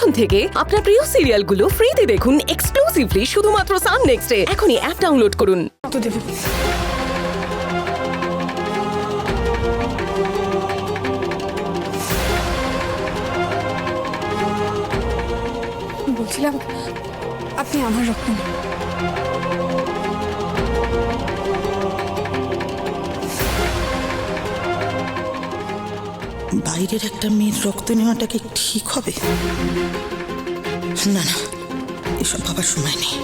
এখন থেকে আপনার প্রিয় সিরিয়ালগুলো ফ্রিতে দেখুন এক্সক্লুসিভলি শুধুমাত্র সান নেক্সটে। এখনই অ্যাপ ডাউনলোড করুন। বলছিলাম আপনি আমার রক্ত নিন। বাইরের একটা মেয়ের রক্ত নেওয়াটা কি ঠিক হবে? না না, এসব ভাবার সময় নেই।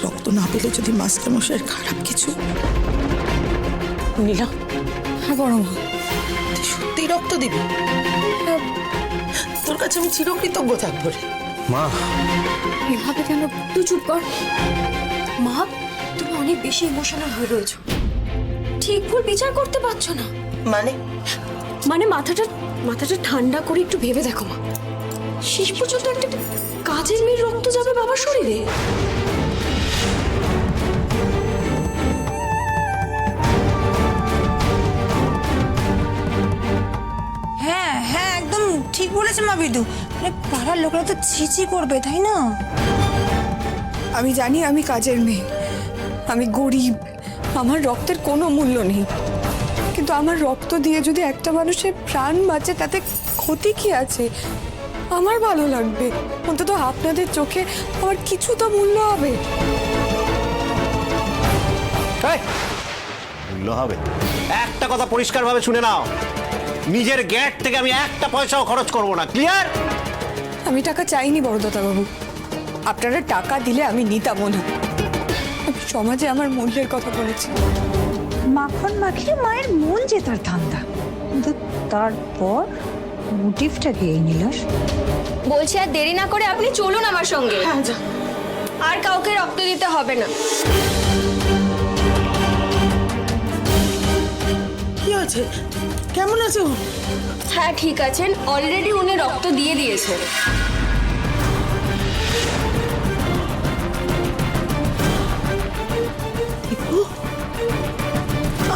রক্ত না পেলে যদি মাস্টারমশাইয়ের খারাপ কিছু। নীলা, হ্যাঁ বড় মা, তুই সত্যি রক্ত দিবি? তোর কাছে আমি চিরকৃতজ্ঞ থাকবো রে। মা, এভাবে কেন? তুই চুপ কর। মা, তুমি অনেক বেশি ইমোশনাল হয়ে রয়েছো, ঠিক ভুল বিচার করতে পারছো না। মানে মাথাটা ঠান্ডা করে একটু ভেবে দেখো মা, শেষ পর্যন্ত একটা কাজের মেয়ের রক্ত যাবে বাবার শরীরে। হ্যাঁ হ্যাঁ, একদম ঠিক বলেছে মা বিদু। মানে পাড়ার লোকরা তো ছিছি করবে, তাই না? আমি জানি আমি কাজের মেয়ে, আমি গরিব, আমার রক্তের কোনো মূল্য নেই, কিন্তু আমার রক্ত দিয়ে যদি একটা মানুষের প্রাণ বাঁচে তাতে ক্ষতি কি আছে? আমার ভালো লাগবে, অন্তত আপনাদের চোখে আমার কিছু তো মূল্য হবে। মূল্য হবে? একটা কথা পরিষ্কারভাবে শুনে নাও, নিজের গ্যাট থেকে আমি একটা পয়সাও খরচ করব না, ক্লিয়ার? আমি টাকা চাইনি বড়দাদা বাবু, আপনারা টাকা দিলে আমি নিতামও না। আমি সমাজে আমার মূল্যের কথা বলেছি। মাখন মাখিয়ে মায়ের মন জেতার ধান্দা, কিন্তু তারপর মোটিভটা কি এই নীলাস? বলছি আর দেরি না করে আপনি চলুন আমার সঙ্গে। আর কাউকে রক্ত দিতে হবে না। কি আছে? কেমন আছে ও? হ্যাঁ ঠিক আছেন, অলরেডি উনি রক্ত দিয়ে দিয়েছেন।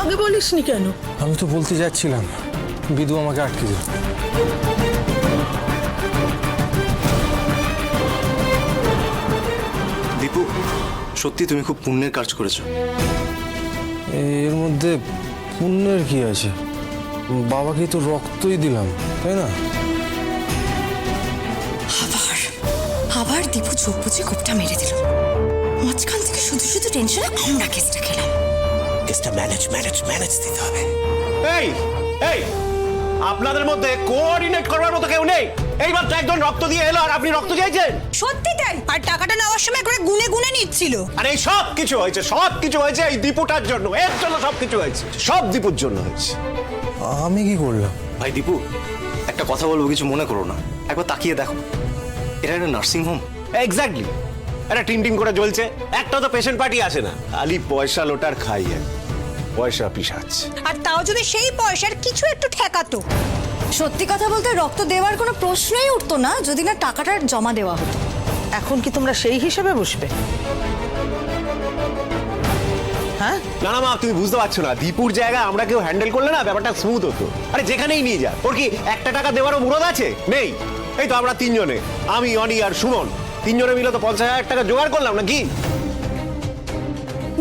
আগে বলিসনি কেন? আমি তো বলতে যাচ্ছিলাম, বিদু আমাকে আটকে দিল। দীপু, সত্যি তুমি খুব পুণ্যের কাজ করেছো। এর মধ্যে পুণ্যের কি আছে? বাবাকে তো রক্তই দিলাম, তাই না? আবার দীপু চোখ বুঝে কোপটা মেরে দিল। মাঝখান থেকে শুধু শুধু টেনশনে আমরা কেসটা খেলাম। কেসটা ম্যানেজ দিতে হবে। এই এই আপনাদের মধ্যে কোঅর্ডিনেট করবার মতো কেউ নেই। এইবার তো একজন রক্ত দিয়ে এলো আর আপনি রক্ত চাইছেন? সত্যি তাই? আর টাকাটা নেওয়ার সময় করে গুনে গুনে নিচ্ছিল। আর এই সব কিছু হয়েছে এই দীপুটার জন্য। এর জন্য সব কিছু হয়েছে, সব দীপুর জন্য হয়েছে। আমি কি করলাম? ভাই দীপু, একটা কথা বলবো, কিছু মনে করো না। একবার তাকিয়ে দেখো, এটা একটা নার্সিং হোম। এক্স্যাক্টলি, এটা টিন করে জ্বলছে, একটা তো পেশেন্ট পার্টি আসে না, খালি পয়সা লোটার খাই, পয়সা পিসাচ। আর তাও যদি সেই পয়সার কিছু একটু ঠেকাতো। সত্যি কথা বলতে রক্ত দেওয়ার কোনো প্রশ্নই উঠতো না যদি না টাকাটা জমা দেওয়া হতো। এখন কি তোমরা সেই হিসেবে বসবে? হ্যাঁ না না মা, তুমি বুঝতে পারছো না, দীপুর জায়গায় আমরা কেউ হ্যান্ডেল করলে না ব্যাপারটা স্মুথ হতো। আরে যেখানেই নিয়ে যা, ওর কি একটা টাকা দেওয়ারও মুরদ আছে? নেই। এই তো আমরা তিনজনে, আমি, অনি আর সুমন, তিনজনে মিলে তো 50,000 টাকা জোগাড় করলাম নাকি?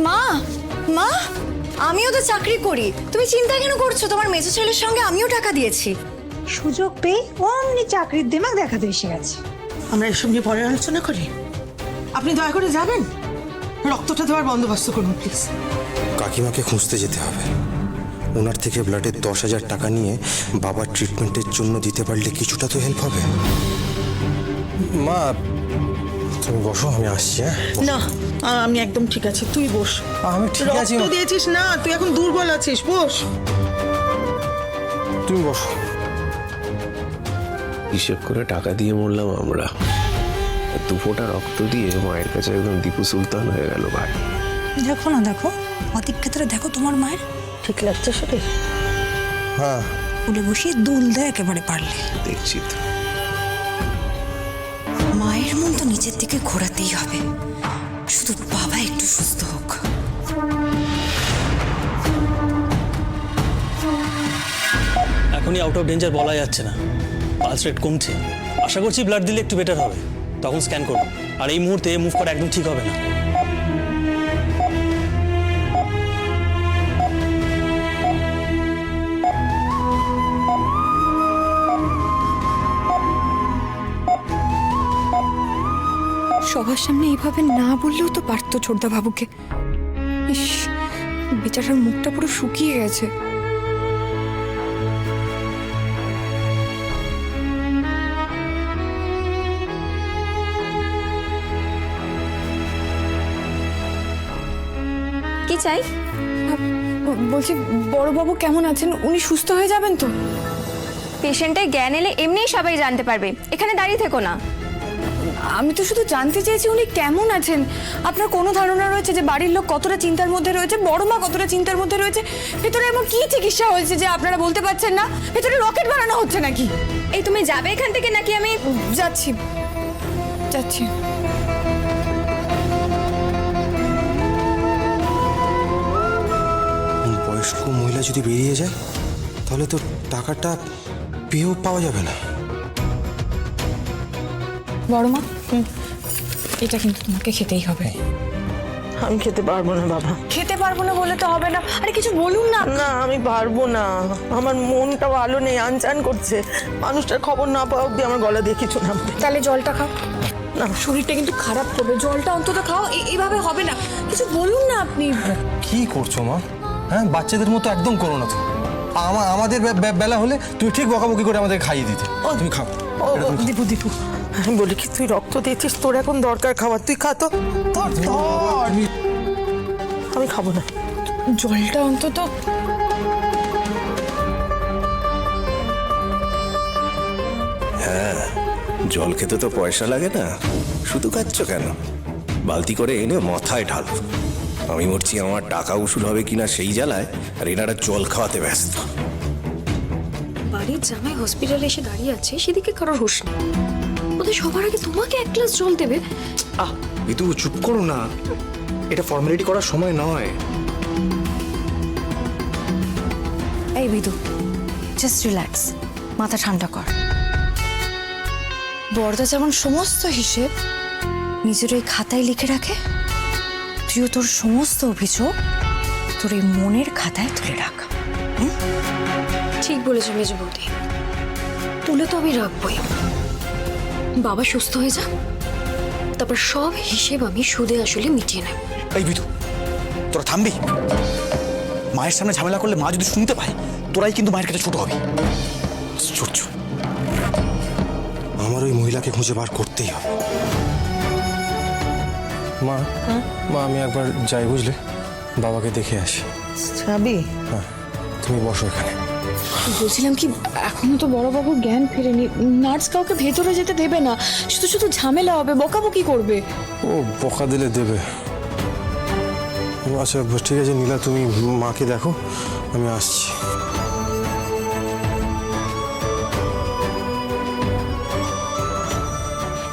মা মা, আমিও তো চাকরি করি, তুমি চিন্তা কেন করছো? তোমার মেজো ছেলের সঙ্গে আমিও টাকা দিয়েছি। সুযোগ পেয়ে অমনি চাকরির দিমাগ দেখাতে এসে গেছে। আমরা এসব নিয়ে পরে আলোচনা করি। আপনি দয়া করে যাবেন, রক্তটা দেওয়ার বন্দোবস্ত করুন প্লিজ। কাকিমাকে খুঁজতে যেতে হবে। ওনার থেকে ব্লাডের 10,000 টাকা নিয়ে বাবার ট্রিটমেন্টের জন্য দিতে পারলে কিছুটা তো হেল্প হবে। মা, তুমি বসো, আমি আসছি। হ্যাঁ না, আমি একদম ঠিক আছে, তুই বস। আমি ঠিক আছি। রক্ত দিয়েছিস না, তুই এখন দুর্বল আছিস, বস। তুমি বসো। হিসেব করে টাকা দিয়ে মরলাম আমরা, দুপোটা রক্ত দিয়ে মায়ের কাছে একদম দীপু সুলতান হয়ে গেল ভাই। দেখো না, দেখো অতিক্ষেত্রে, দেখো তোমার মায়ের ঠিক লাগছে শরীর? হ্যাঁ, উলে বসিয়ে দুল দেয় একেবারে পারলে। দেখছি তো। মায়ের মন তো নিচের দিকে ঘোরাতেই হবে, শুধু বাবা একটু সুস্থ হোক। এখনই আউট অফ ডেঞ্জার বলা যাচ্ছে না, পালস রেট কমছে, আশা করছি ব্লাড দিলে একটু বেটার হবে, তখন স্ক্যান করবো। আর এই মুহূর্তে মুভ করা একদম ঠিক হবে না। সবার সামনে এইভাবে না বললেও তো পারতো ছোটদা বাবুকে। ইস, বেচারার মুখটা পুরো শুকিয়ে গেছে। কি চাই? বলছি বড়বাবু কেমন আছেন? উনি সুস্থ হয়ে যাবেন তো? পেশেন্টের জ্ঞান এলে এমনিই সবাই জানতে পারবে, এখানে দাঁড়িয়ে থেকো না। আমি তো শুধু জানতে চেয়েছি উনি কেমন আছেন। আপনার কোনো ধারণা রয়েছে যে বাড়ির লোক কতটা চিন্তার মধ্যে রয়েছে, বড় মা কতটা চিন্তার মধ্যে রয়েছে? ভেতরে এমন কি চিকিৎসা হয়েছে যে আপনারা বলতে পারছেন না? ভেতরে রকেট বানানো হচ্ছে নাকি? এই তুমি যাবে এখান থেকে নাকি আমি যাচ্ছি যাচ্ছি। বয়স্ক মহিলা যদি বেরিয়ে যায় তাহলে তো টাকাটা পেয়েও পাওয়া যাবে না। বড় মা, এটা কিন্তু তোমাকে খেতেই হবে। আমি খেতে পারবো না বাবা। খেতে পারবো না বলে তো হবে না। আরে কিছু বলুন না। না আমি পারবো না, আমার মনটা ভালো নেই, আনচান করছে। মানুষটার খবর না পাওয়া অব্দি আমার গলা দিয়ে কিছু নামবে। তাহলে জলটা খাও। না, শরীরটা কিন্তু খারাপ করবে, জলটা অন্তত খাও। এইভাবে হবে না, কিছু বলুন না আপনি। কি করছো মা? হ্যাঁ, বাচ্চাদের মতো একদম করো না তো। আমাদের বেলা হলে তুমি ঠিক বকাবকি করে আমাদের খাইয়ে দিতে। তুমি খাও। দীপু দীপু, আমি বলি কি, তুই রক্ত দিয়েছিস, তোর এখন দরকার খাবার, তুই খা তো। আমি খাবো না। জলটা অন্তত। হ্যাঁ, জল খেতে তো পয়সা লাগে না, শুধু খাচ্ছ কেন? বালতি করে এনে মাথায় ঢাল। আমি মরছি আমার টাকা উসুল হবে কিনা সেই জ্বালায়, আর এনারা জল খাওয়াতে ব্যস্ত। বাড়ির জামাই হসপিটালে এসে দাঁড়িয়ে আছে, সেদিকে কারোর হুঁশ নেই। ওদের সবার আগে তোমাকে এক গ্লাস জল দেবে? বিদু চুপ করো না, এটা ফর্মালিটি করার সময় নয়। এই বিদু, জাস্ট রিল্যাক্স, মাথা ঠান্ডা কর। বড়দা যেমন সমস্ত হিসেব নিজের ওই খাতায় লিখে রাখে, তুইও তোর সমস্ত অভিযোগ তোর এই মনের খাতায় তুলে রাখ। ঠিক বলেছো মেজো বৌদি, তুলে তো আমি রাখবই। বাবা সুস্থ হয়ে যা, তারপর সব হিসেব আমি সুদে আসলে মিটিয়ে নেব। এই বিদু, তোরা থামবি? মায়ের সামনে ঝামেলা করলে মা যদি শুনতে পায়, তোরাই কিন্তু মায়ের কাছে ছোট হবি। আশ্চর্য। আমার ওই মহিলাকে খুঁজে বার করতেই হবে। মা, মা আমি একবার যাই, বুঝলে? বাবাকে দেখে আসি। যাবি? হ্যাঁ, তুমি বসো এখানে। বলছিলাম কি, এখনো তো বড়বাবুর জ্ঞান ফেরেনি। নার্স কাউকে ভেতরে যেতে দেবে না, শুধু শুধু ঝামেলা হবে, বকাবকি করবে। ও বকা দিলে দেবে। আচ্ছা ঠিক আছে নীলা, তুমি মাকে দেখো, আমি আসছি।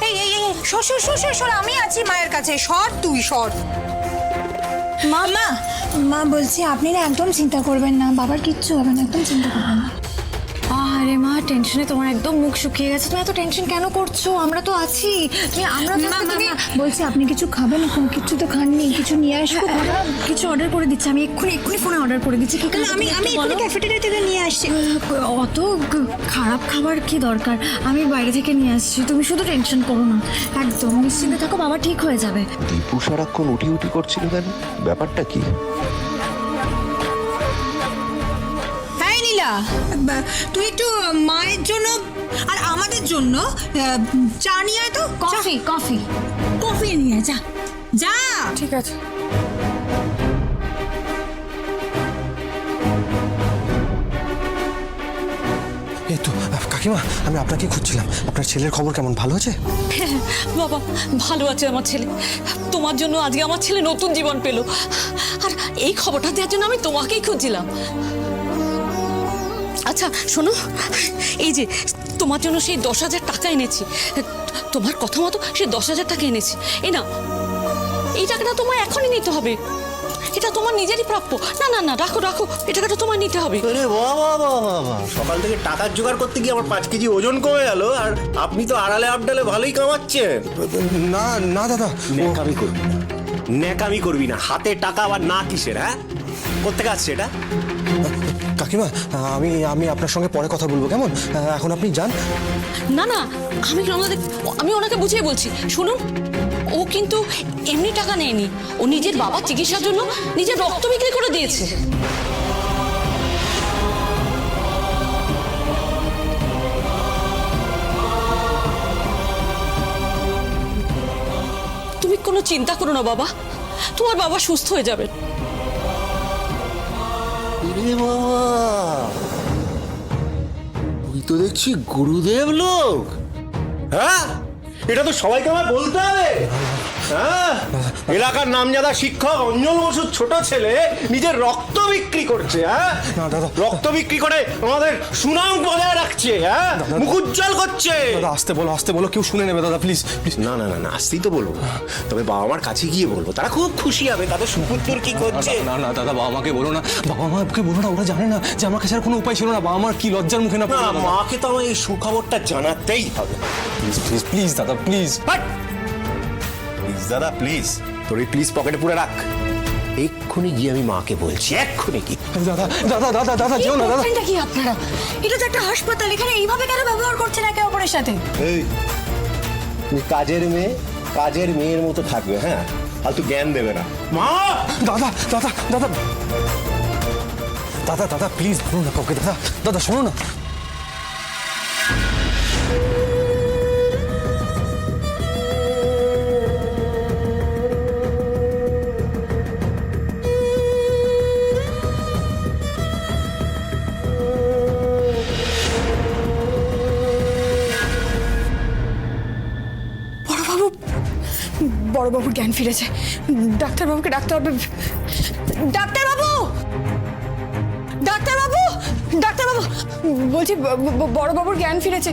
এই এই এই সর সর সর সর সর, আমি আছি মায়ের কাছে, সর তুই সর। মা মা মা বলছি আপনি না একদম চিন্তা করবেন না, বাবার কিচ্ছু হবে না, একদম চিন্তা করবেন না। আরে মা, টেনশনে তোমার একদম মুখ শুকিয়ে গেছে। তুমি এত টেনশন কেন করছো? আমরা তো আছি। আমরা তো বলছি আপনি কিছু খাবেন? কিছু তো খাননি, কিছু নিয়ে আসবো? কিছু অর্ডার করে দিচ্ছি আমি, এক্ষুনি ফোনে অর্ডার করে দিচ্ছি। আমি এক্ষুনি ক্যাফেটেরিয়া থেকে নিয়ে আসছি। অত খারাপ খাবার কি দরকার, আমি বাইরে থেকে নিয়ে আসছি। তুমি শুধু টেনশন করো না, একদম নিশ্চিন্তে থাকো, বাবা ঠিক হয়ে যাবে। দীপু সারাক্ষণ উঠি উঠি করছিল কেন? ব্যাপারটা কি? তুই একটু মায়ের জন্য আর আমাদের জন্য চা নিয়ে আয় তো। কফি নিয়ে আয়, যা যা। ঠিক আছে। এই তো কাকিমা, আমি আপনাকে খুঁজছিলাম। আপনার ছেলের খবর কেমন? ভালো আছে? বাবা ভালো আছে আমার ছেলে। তোমার জন্য আজকে আমার ছেলে নতুন জীবন পেল, আর এই খবরটা দেওয়ার জন্য আমি তোমাকেই খুঁজছিলাম। আচ্ছা শোনো, এই যে তোমার জন্য সেই 10,000 টাকা এনেছি, তোমার কথা মতো সেই 10,000 টাকা এনেছি। এই না, এই টাকাটা তোমার এখনই নিতে হবে। এটা তোমার নিজেরই প্রাপ্য। না না না, রাখো রাখো, এই টাকাটা তোমার নিতে হবে। আরে বাবা বাবা, সকাল থেকে টাকার জোগাড় করতে গিয়ে আমার 5 কেজি ওজন কমে গেল, আর আপনি তো আড়ালে আবডালে ভালোই কামাচ্ছেন। না না দাদা, ন্যাকামি করবি না, ন্যাকামি করবি না। হাতে টাকা আবার না কিসের? হ্যাঁ, কোত্থেকে আসছে এটা? কাকিমা আমি আপনার সঙ্গে পরে কথা বলবো, কেমন? এখন আপনি যান। না না, আমি ওনাকে বুঝিয়ে বলছি। শুনুন, ও কিন্তু এমনি টাকা নেয়নি, ও নিজের বাবার চিকিৎসার জন্য নিজের রক্ত বিক্রি করে দিয়েছে। তুমি কোনো চিন্তা করো না বাবা, তোমার বাবা সুস্থ হয়ে যাবে। আরে বাবা, তুই তো দেখছি গুরুদেব লোক। হ্যাঁ, এটা তো সবাইকে আমার বলতে হবে। হ্যাঁ, এলাকার নামজাদা শিক্ষক অঞ্জল বসুর ছোট ছেলে নিজের রক্ত বিক্রি করছে। হ্যাঁ, রক্ত বিক্রি করে আমাদের সুনাম বজায় রাখছে। হ্যাঁ, মুখ উজ্জ্বল করছে। দাদা আসতে বলো, কেউ শুনে নেবে দাদা, প্লিজ প্লিজ। না না না না, আসতেই তো বলবো, তবে বাবা মার কাছে গিয়ে বলবো, তারা খুব খুশি হবে তাদের সুপুত্র কি করছে। না না দাদা, বাবা মাকে বলো না, বাবা মাকে বলো না, ওরা জানে না যে আমার কাছে আর কোনো উপায় ছিল না। বাবা মার কি লজ্জার মুখে না। না, মাকে তো আমার এই সুখবরটা জানাতেই হবে। প্লিজ প্লিজ প্লিজ দাদা, প্লিজ প্লিজ দাদা, প্লিজ। তোর এই প্লিজ পকেটে পুরো রাখ, এক্ষুনি গিয়ে আমি মাকে বলছি, এক্ষুনি কি। দাদা দাদা দাদা দাদা যেও না দাদা। এটা কি আপনারা? এটা তো একটা হাসপাতাল, এখানে এইভাবে কেন ব্যবহার করছেন একে অপরের সাথে? এই, তুমি কাজের মেয়ের মতো থাকবে। হ্যাঁ, ফালতু জ্ঞান দেবে না। মা, দাদা দাদা দাদা দাদা দাদা প্লিজ বলো না কাউকে। দাদা দাদা শোনো না। বড়বাবুর জ্ঞান ফিরেছে, ডাক্তারবাবুকে ডাকতে হবে। ডাক্তারবাবু, ডাক্তারবাবু, ডাক্তারবাবু বলছি, বড়বাবুর জ্ঞান ফিরেছে।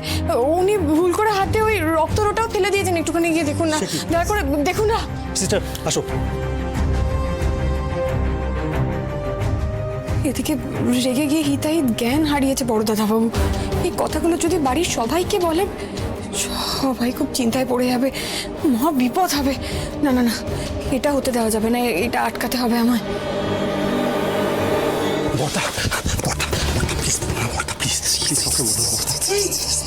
উনি ভুল করে হাতে ওই রক্তটাও ফেলে দিয়েছেন, একটুখানি গিয়ে দেখুন না, দয়া করে দেখুন না। সিস্টার আসো। এদিকে রেগে গিয়ে হিতাই জ্ঞান হারিয়েছে বড় দাদাবাবু। এই কথাগুলো যদি বাড়ির সবাইকে বলে, সবাই খুব চিন্তায় পড়ে যাবে, মহা বিপদ হবে। না না না, এটা হতে দেওয়া যাবে না, এটা আটকাতে হবে আমায়। বর্দা বর্দা বর্দা please Borda please please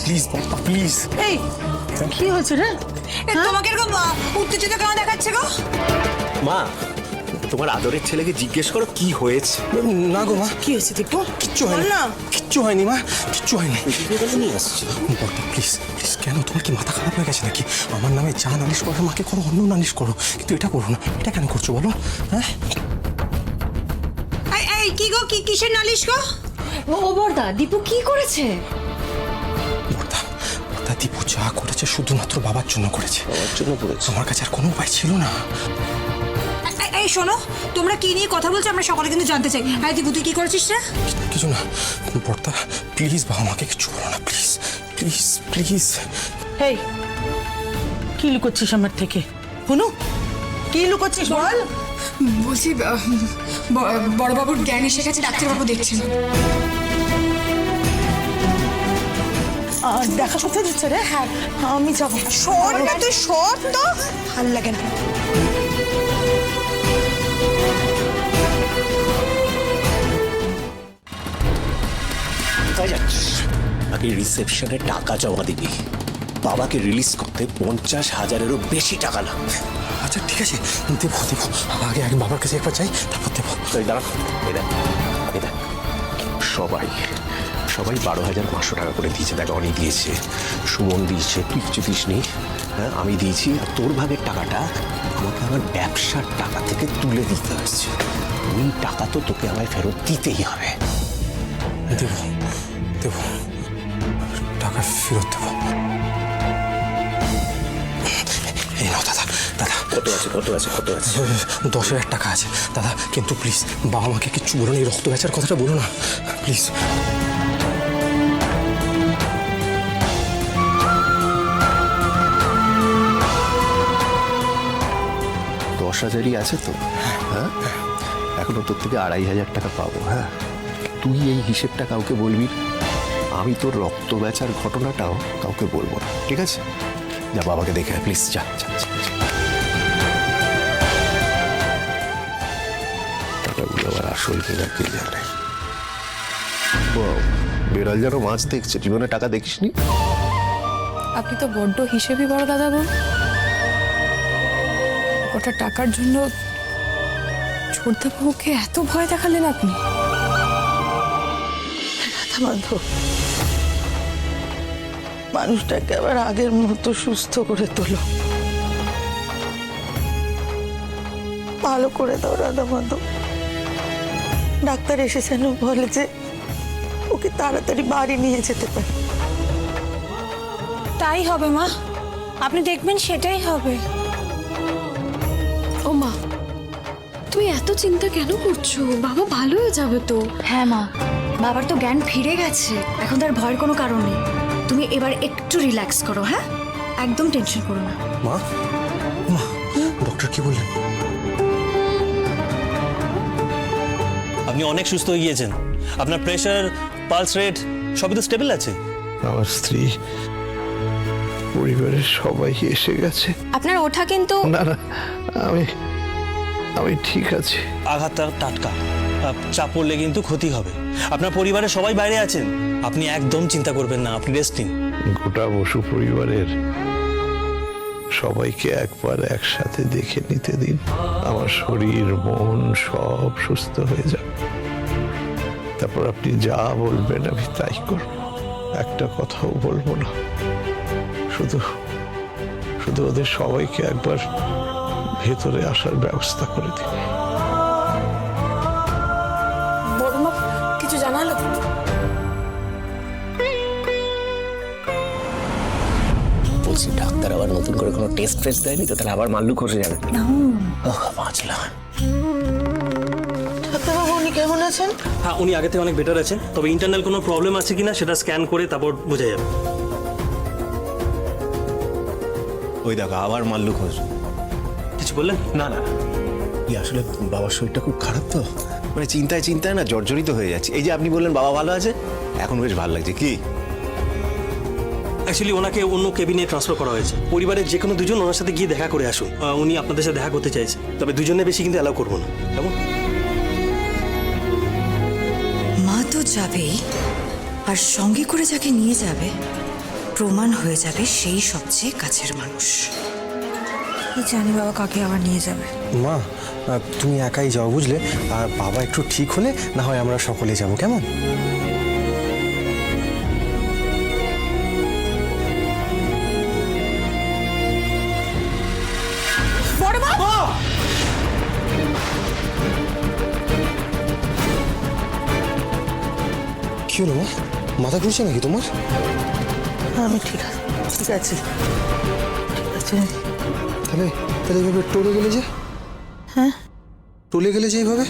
please Borda please. এই কি হয়েছে রে? তোমাকে এরকম উত্তেজিত কেন দেখাচ্ছে গো? মা, তোমার আদরের ছেলেকে জিজ্ঞেস করো কি হয়েছে। না গো মা, কি হয়েছে দীপু? কিচ্ছু হয়নি, কিচ্ছু হয়নি মা, কিচ্ছু হয়নি। নিয়ে আসছে বর্দা প্লিজ প্লিজ, কেন তোমার কি মাথা খারাপ হয়ে গেছে নাকি? আমার নামে যা নালিশ করো মাকে করো, অন্য নালিশ করো, কিন্তু এটা করো না। এটা কেন করছো বলো? হ্যাঁ, এই কি গো, কি কিসের নালিশ গো? ও বর্দা, দীপু কি করেছে? বর্দা বর্দা দীপু যা করেছে শুধুমাত্র বাবার জন্য করেছে। বাবার জন্য করেছে? আমার কাছে আর কোনো উপায় ছিল না। এই শোনো, তোমরা কি নিয়ে কথা বলছো আমরা সকলে কিন্তু জানতে চাই। এই দীপু, তুই কি করেছিস রে? কিছু না বর্দা, প্লিজ বাবা মাকে কিছু বলো না, প্লিজ প্লিজ প্লিজ। এই কি লুকোচ্ছিস আমার থেকে? হুনু, কি লুকোচ্ছিস বল? বলছি, বড়বাবুর জ্ঞান এসে গেছে, ডাক্তারবাবু দেখছেন। দেখা করতে দিচ্ছে রে? হ্যাঁ, আমি যাবো। সর না তুই, সর তো, ভাল লাগে না। কোথায় যাচ্ছিস? আগে রিসেপশনে টাকা জমা দিবি। বাবাকে রিলিজ করতে 50,000-এরও বেশি টাকা লাগবে। আচ্ছা ঠিক আছে, দেবো দেবো, আগে আগে বাবার কাছে একবার যাই, তারপর দেবো। তাই দাঁড়া, এই দেখ, এই দেখ, সবাই 12,500 টাকা করে দিয়েছে। দেখ, অনেক দিয়েছে, সুমন দিয়েছে, তুই কিছু দিস নি। হ্যাঁ, আমি দিয়েছি। আর তোর ভাগের টাকাটা আমাকে আমার ব্যবসার টাকা থেকে তুলে দিতে হয়েছে। ওই টাকা তো তোকে আমায় ফেরত দিতেই হবে। দেবো দেবো, টাকা ফেরত দেবো। এই নাও দাদা, দাদা কত আছে? 10,000 টাকা আছে দাদা, কিন্তু প্লিজ বাবা মাকে কিচ্ছু বলো না, এই রক্ত বেচার কথাটা বলো না প্লিজ। 10,000-ই আছে তো? হ্যাঁ, এখনো তোর থেকে 2,500 টাকা পাবো। হ্যাঁ, তুই এই হিসেবটা কাউকে বলবি না। আমি তোর রক্ত বেচার ঘটনাটাও কাউকে বলবো না, ঠিক আছে? যা বাবাকে দেখে প্লিজ, যা যা যা, যা। টাকাগুলো আবার আসল কিনা কে জানে। বেড়াল যেন মাছ দেখছে, জীবনে টাকা দেখিসনি। আপনি তো বড্ড হিসেবে বড় দাদা বোন। ওটা টাকার জন্য ছোটদাবাবুকে এত ভয় দেখালেন আপনি? মাধব, মানুষটাকে আবার আগের মতো সুস্থ করে তোলো, ভালো করে দাও রাধা মাধব। ডাক্তার এসেছেন, বলে যে ওকে তাড়াতাড়ি বাড়ি নিয়ে যেতে পারে। তাই হবে মা, আপনি দেখবেন সেটাই হবে। ও মা, তুই এত চিন্তা কেন করছো? বাবা ভালো হয়ে যাবে তো। হ্যাঁ মা, বাবার তো জ্ঞান ফিরে গেছে, এখন তার ভয়ের কোনো কারণ নেই। তুমি এবার একটু রিল্যাক্স করো, হ্যাঁ? একদম টেনশন করো না। মা, মা, ডক্টর কি বললেন? আপনি অনেক সুস্থ হয়ে গিয়েছেন। আপনার প্রেশার, পালস রেট সবই তো স্টেবল আছে। আমার স্ত্রী, পরিবারের সবাই এসে গেছে। আপনার ওঠা কিন্তু না না, আমি ঠিক আছি। আঘাতটা টাটকা, চাপ পড়লে কিন্তু ক্ষতি হবে। আপনার পরিবারের সবাই বাইরে আছেন, আপনি একদম চিন্তা করবেন না, আপনি রেস্ট নিন। গোটা বসু পরিবারের সবাইকে একবার একসাথে দেখে নিতে দিন। আমার শরীর মন সব সুস্থ হয়ে যাবে, তারপর আপনি যা বলবেন আমি তাই করব। একটা কথাও বলবো না, শুধু শুধু ওদের সবাইকে একবার ভেতরে আসার ব্যবস্থা করে দিন। বড়মা কিছু জানালো? বলছি ডাক্তার আবার নতুন করে কোনো টেস্ট ফেস্ট দেয়নি তো? তাহলে আবার মাল্লু খসে যাবে। বাঁচলাম। ডাক্তারবাবু উনি কেমন আছেন? হ্যাঁ, উনি আগে থেকে অনেক বেটার আছেন, তবে ইন্টারনাল কোনো প্রবলেম আছে কিনা সেটা স্ক্যান করে তারপর বোঝা যাবে। ওই দেখো আবার মাল্লু খোঁজ। কিছু বললেন? না না, আসলে বাবার শরীরটা খুব খারাপ তো, মানে চিন্তায় চিন্তায় না জর্জরিত হয়ে যাচ্ছে। এই যে আপনি বললেন বাবা ভালো আছে, এখন বেশ ভালো লাগছে। কি অ্যাকচুয়ালি ওনাকে অন্য কেবিনে ট্রান্সফার করা হয়েছে। পরিবারের যে কোনো দুজন ওনার সাথে গিয়ে দেখা করে আসুন। উনি আপনাদের সাথে দেখা করতে চাইছে, তবে দুজনে বেশি কিন্তু অ্যালাউ করবো না, কেমন? মা তো যাবেই, আর সঙ্গে করে যাকে নিয়ে যাবে প্রমাণ হয়ে যাবে সেই সবচেয়ে কাছের মানুষ। কি জানি বাবা কাকে আবার নিয়ে যাবে। মা, তুমি একাই যাও বুঝলে, আর বাবা একটু ঠিক হলে না হয় আমরা সকলে যাব, কেমন? কি হলো মা, মাথা ঘুরছে নাকি তোমার? আমি ঠিক আছে, ঠিক আছে, ঠিক আছে। তাহলে তাহলে এইভাবে টলে গেলে যে? হ্যাঁ, টলে গেলে যে এইভাবে?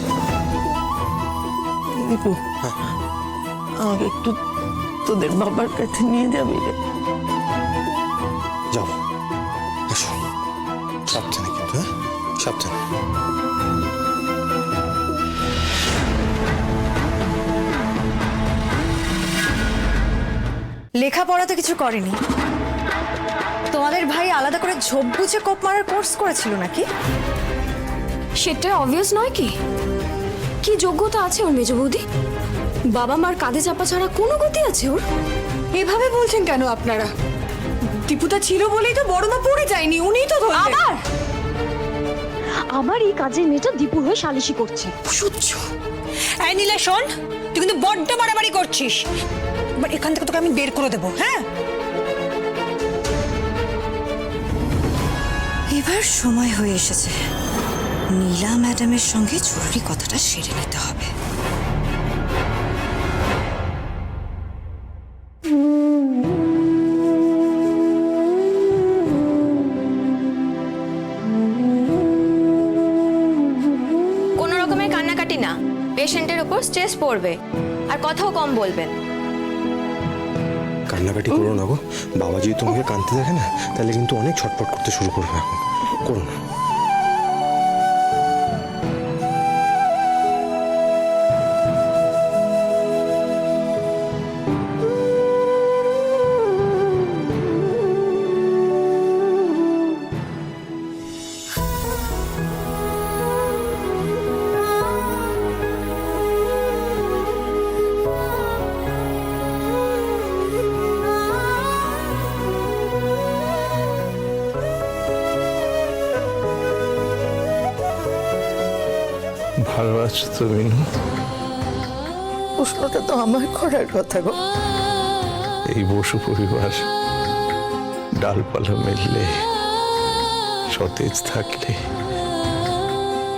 দীপু, আমাকে একটু তোদের বাবার কাছে নিয়ে যাবি রে? যাও, আসো, সাবধানে কিন্তু, হ্যাঁ সাবধানে। লেখাপড়া তো কিছু করেনি, তোমাদের ভাই আলাদা করে ঝোপ বুঝে কোপ মারার কোর্স করেছিল নাকি? সেটা অবভিয়াস নয় কি? কি যোগ্যতা আছে ওর মেজ বৌদি? বাবা মার কাঁধে চাপা ছাড়া কোনো গতি আছে ওর? এভাবে বলছেন কেন আপনারা? দীপুদা ছিল বলেই তো বড়মা পড়ে যায়নি, উনিই তো ধরলেন। আবার আমার এই কাজের মেয়েটা দীপুর হয়ে সালিশি করছে। সহ্য। এই নীলা শোন, তুই কিন্তু বড্ড বাড়াবাড়ি করছিস। এবার এখান থেকে তোকে আমি বের করে দেবো। হ্যাঁ, এবার সময় হয়ে এসেছে নীলা ম্যাডামের সঙ্গে জরুরি কথাটা সেরে নিতে হবে। কোনো রকমের কান্নাকাটি না, পেশেন্টের উপর স্ট্রেস পড়বে, আর কথাও কম বলবেন। কান্নাকাটি করো না গো, বাবা যদি তোমাকে কাঁদতে দেখে না তাহলে কিন্তু অনেক ছটফট করতে শুরু করবে। এখন করো না। ভালো আছো তো মিনু? প্রশ্নটা তো আমার করার কথা গো। এই বসু পরিবার ডালপালা মেললে, সতেজ থাকলে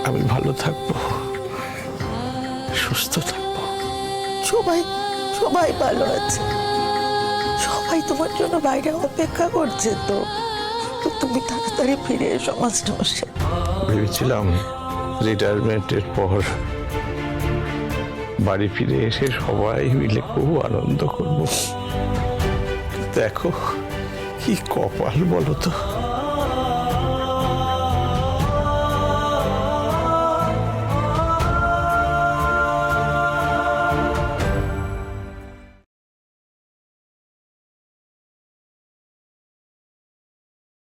আমি ভালো থাকবো, সুস্থ থাকবো। সবাই সবাই ভালো আছে, সবাই তোমার জন্য বাইরে অপেক্ষা করছে। তো তো তুমি তাড়াতাড়ি ফিরে এসো মাস্টারমশাই। ভেবেছিলাম রিটায়ারমেন্টের পর বাড়ি ফিরে এসে সবাই মিলে খুব আনন্দ করব। দেখো কি কপাল বলো তো।